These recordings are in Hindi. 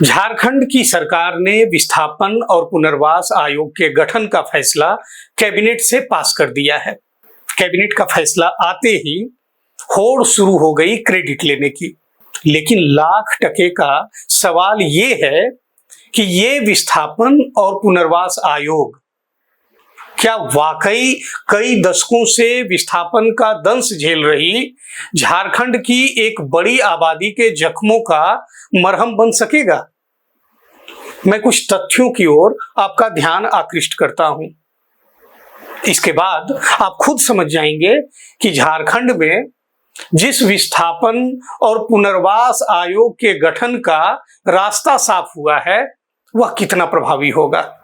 झारखंड की सरकार ने विस्थापन और पुनर्वास आयोग के गठन का फैसला कैबिनेट से पास कर दिया है। कैबिनेट का फैसला आते ही होड़ शुरू हो गई क्रेडिट लेने की। लेकिन लाख टके का सवाल ये है कि ये विस्थापन और पुनर्वास आयोग क्या वाकई कई दशकों से विस्थापन का दंश झेल रही झारखंड की एक बड़ी आबादी के जख्मों का मरहम बन सकेगा? मैं कुछ तथ्यों की ओर आपका ध्यान आकृष्ट करता हूं। इसके बाद आप खुद समझ जाएंगे कि झारखंड में जिस विस्थापन और पुनर्वास आयोग के गठन का रास्ता साफ हुआ है वह कितना प्रभावी होगा।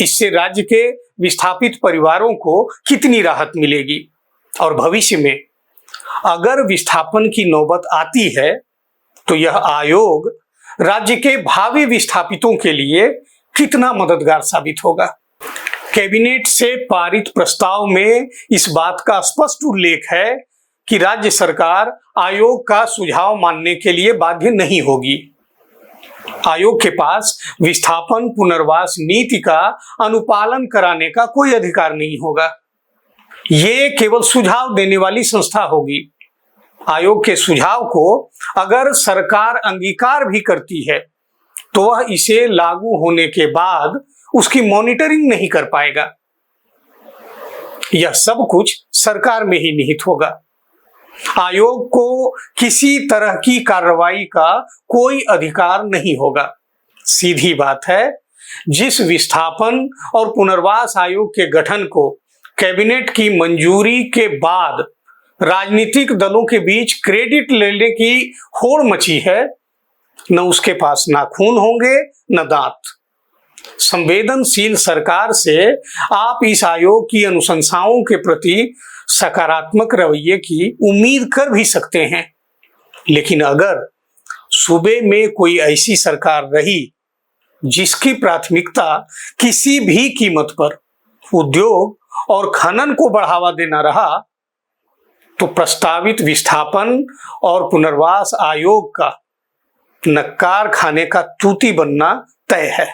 इससे राज्य के विस्थापित परिवारों को कितनी राहत मिलेगी और भविष्य में अगर विस्थापन की नौबत आती है तो यह आयोग राज्य के भावी विस्थापितों के लिए कितना मददगार साबित होगा। कैबिनेट से पारित प्रस्ताव में इस बात का स्पष्ट उल्लेख है कि राज्य सरकार आयोग का सुझाव मानने के लिए बाध्य नहीं होगी। आयोग के पास विस्थापन पुनर्वास नीति का अनुपालन कराने का कोई अधिकार नहीं होगा। ये केवल सुझाव देने वाली संस्था होगी। आयोग के सुझाव को अगर सरकार अंगीकार भी करती है तो वह इसे लागू होने के बाद उसकी मॉनिटरिंग नहीं कर पाएगा। यह सब कुछ सरकार में ही निहित होगा। आयोग को किसी तरह की कार्रवाई का कोई अधिकार नहीं होगा। सीधी बात है, जिस विस्थापन और पुनर्वास आयोग के गठन को कैबिनेट की मंजूरी के बाद राजनीतिक दलों के बीच क्रेडिट लेने की होड़ मची है, न उसके पास नाखून होंगे न दांत। संवेदनशील सरकार से आप इस आयोग की अनुशंसाओं के प्रति सकारात्मक रवैये की उम्मीद कर भी सकते हैं। लेकिन अगर सूबे में कोई ऐसी सरकार रही जिसकी प्राथमिकता किसी भी कीमत पर उद्योग और खनन को बढ़ावा देना रहा तो प्रस्तावित विस्थापन और पुनर्वास आयोग का नक्कार खाने का तूती बनना तय है।